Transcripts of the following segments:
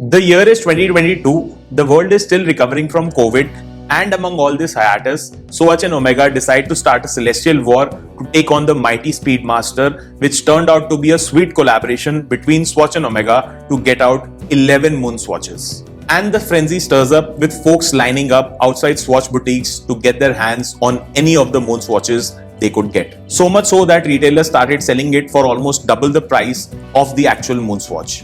The year is 2022, the world is still recovering from COVID, and among all this hiatus, Swatch and Omega decide to start a celestial war to take on the mighty Speedmaster, which turned out to be a sweet collaboration between Swatch and Omega to get out 11 Moonswatches. And the frenzy stirs up with folks lining up outside Swatch boutiques to get their hands on any of the Moonswatches they could get. So much so that retailers started selling it for almost double the price of the actual Moonswatch.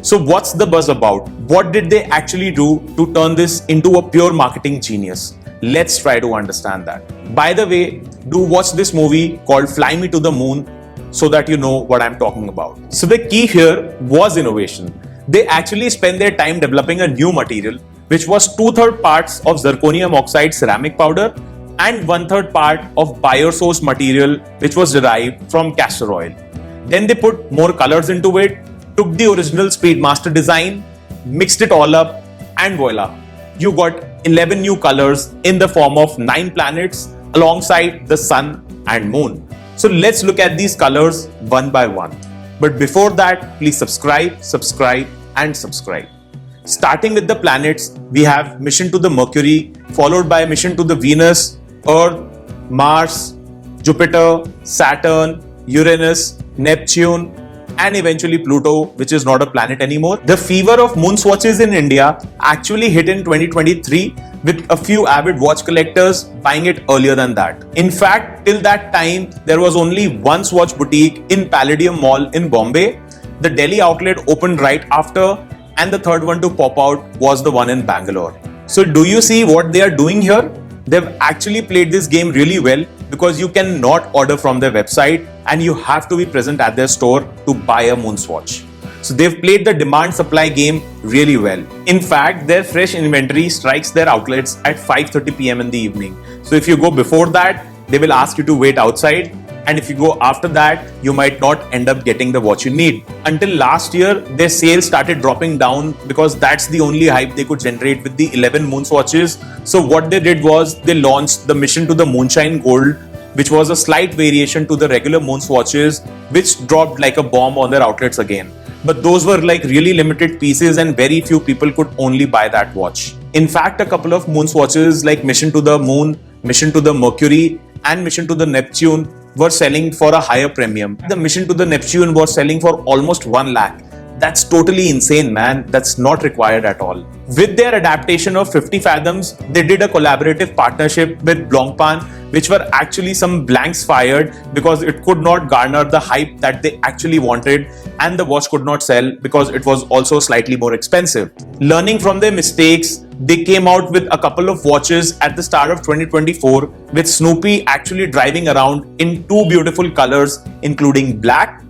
So what's the buzz about? What did they actually do to turn this into a pure marketing genius? Let's try to understand that. By the way, do watch this movie called Fly Me to the Moon so that you know what I'm talking about. So the key here was innovation. They actually spent their time developing a new material which was 2/3 parts of zirconium oxide ceramic powder and 1/3 part of bio-sourced material which was derived from castor oil. Then they put more colors into it, took the original Speedmaster design, mixed it all up, and voila, you got 11 new colors in the form of 9 planets alongside the sun and moon. So let's look at these colors one by one. But before that, please subscribe, and subscribe. Starting with the planets, we have mission to the Mercury, followed by mission to the Venus, Earth, Mars, Jupiter, Saturn, Uranus, Neptune, and eventually Pluto, which is not a planet anymore. The fever of Moonswatches in India actually hit in 2023 with a few avid watch collectors buying it earlier than that. In fact, till that time, there was only one Swatch boutique in Palladium Mall in Bombay. The Delhi outlet opened right after, and the third one to pop out was the one in Bangalore. So do you see what they are doing here? They've actually played this game really well because you cannot order from their website and you have to be present at their store to buy a Moonswatch. So they've played the demand-supply game really well. In fact, their fresh inventory strikes their outlets at 5:30 p.m. in the evening. So if you go before that, they will ask you to wait outside. And if you go after that, you might not end up getting the watch you need. Until last year, their sales started dropping down because that's the only hype they could generate with the 11 Moonswatches. So what they did was they launched the mission to the Moonshine Gold, which was a slight variation to the regular Moonswatches, which dropped like a bomb on their outlets again. But those were like really limited pieces and very few people could only buy that watch. In fact, a couple of Moonswatches like mission to the Moon, mission to the Mercury, and mission to the Neptune were selling for a higher premium. The mission to the Neptune was selling for almost 1 lakh. That's totally insane, man. That's not required at all. With their adaptation of 50 Fathoms, they did a collaborative partnership with Blancpain, which were actually some blanks fired because it could not garner the hype that they actually wanted, and the watch could not sell because it was also slightly more expensive. Learning from their mistakes, they came out with a couple of watches at the start of 2024 with Snoopy actually driving around in 2 beautiful colors including black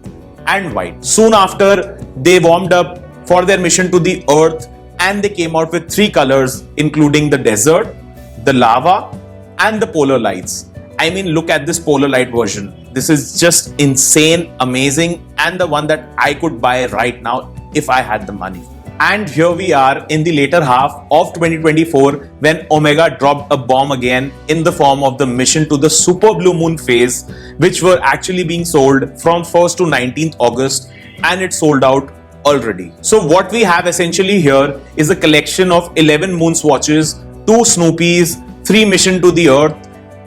and white. Soon after, they warmed up for their mission to the Earth and they came out with 3 colors including the desert, the lava, and the polar lights. I mean, look at this polar light version. This is just insane, amazing, and the one that I could buy right now if I had the money. And here we are in the later half of 2024 when Omega dropped a bomb again in the form of the mission to the Super Blue Moonphase, which were actually being sold from 1st to 19th August, and it sold out already. So what we have essentially here is a collection of 11 Moonswatches, 2 Snoopies, 3 mission to the Earth,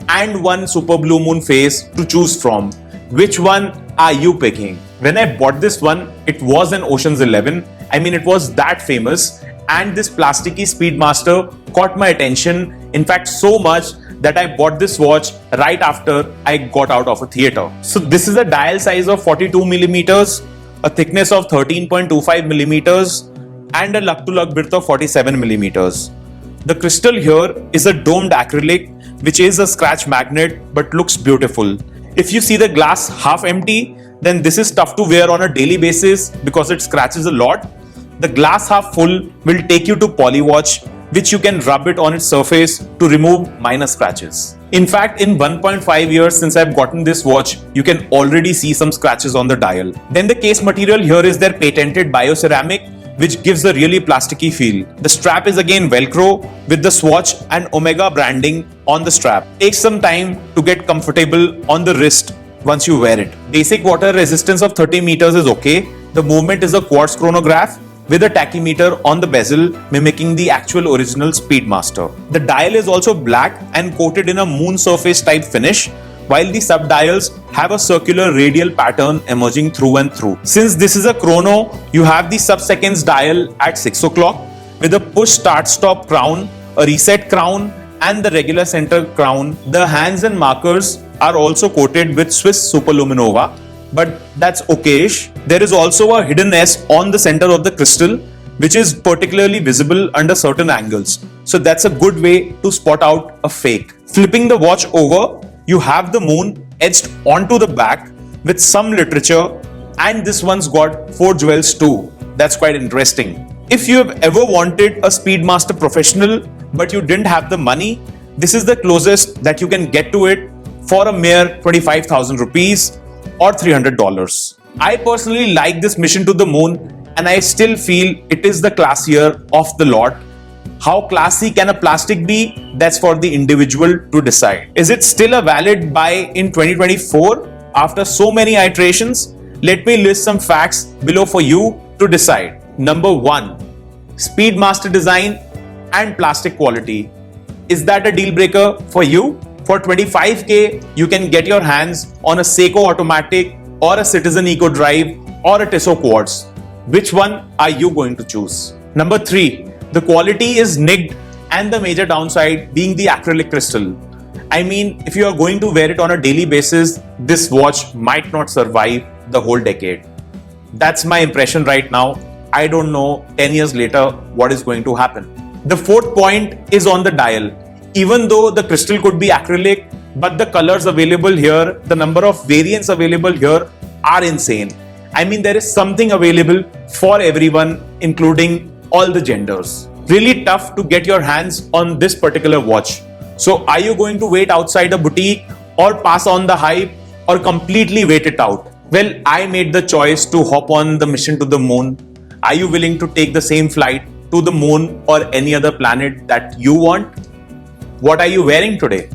and 1 Super Blue Moonphase to choose from. Which one are you picking? When I bought this one, it was an Ocean's 11. I mean, it was that famous, and this plasticky Speedmaster caught my attention. In fact, so much that I bought this watch right after I got out of a theater. So this is a dial size of 42 millimeters, a thickness of 13.25 millimeters, and a lug-to-lug width of 47 millimeters. The crystal here is a domed acrylic, which is a scratch magnet but looks beautiful. If you see the glass half empty, then this is tough to wear on a daily basis because it scratches a lot. The glass half full will take you to Polywatch, which you can rub it on its surface to remove minor scratches. In fact, in 1.5 years since I've gotten this watch, you can already see some scratches on the dial. Then the case material here is their patented bioceramic, which gives a really plasticky feel. The strap is again Velcro with the Swatch and Omega branding on the strap. Takes some time to get comfortable on the wrist once you wear it. Basic water resistance of 30 meters is okay. The movement is a quartz chronograph with a tachymeter on the bezel mimicking the actual original Speedmaster. The dial is also black and coated in a moon surface type finish, while the subdials have a circular radial pattern emerging through and through. Since this is a chrono, you have the sub-seconds dial at 6 o'clock with a push start-stop crown, a reset crown and the regular center crown. The hands and markers are also coated with Swiss Superluminova, but that's okayish. There is also a hidden S on the center of the crystal, which is particularly visible under certain angles. So that's a good way to spot out a fake. Flipping the watch over, you have the moon etched onto the back with some literature, and this one's got 4 jewels too. That's quite interesting. If you have ever wanted a Speedmaster Professional but you didn't have the money, this is the closest that you can get to it for a mere 25,000 rupees or $300. I personally like this mission to the moon, and I still feel it is the classier of the lot. How classy can a plastic be? That's for the individual to decide. Is it still a valid buy in 2024 after so many iterations? Let me list some facts below for you to decide. Number 1. Speedmaster design and plastic quality. Is that a deal breaker for you? For 25k, you can get your hands on a Seiko Automatic or a Citizen Eco Drive or a Tissot Quartz. Which one are you going to choose? Number 3. The quality is nigged, and the major downside being the acrylic crystal. I mean, if you are going to wear it on a daily basis, this watch might not survive the whole decade. That's my impression right now. I don't know 10 years later what is going to happen. The 4th point is on the dial. Even though the crystal could be acrylic, but the colors available here, the number of variants available here are insane. I mean, there is something available for everyone, including all the genders. Really tough to get your hands on this particular watch. So are you going to wait outside a boutique or pass on the hype or completely wait it out? Well, I made the choice to hop on the mission to the moon. Are you willing to take the same flight to the moon or any other planet that you want? What are you wearing today?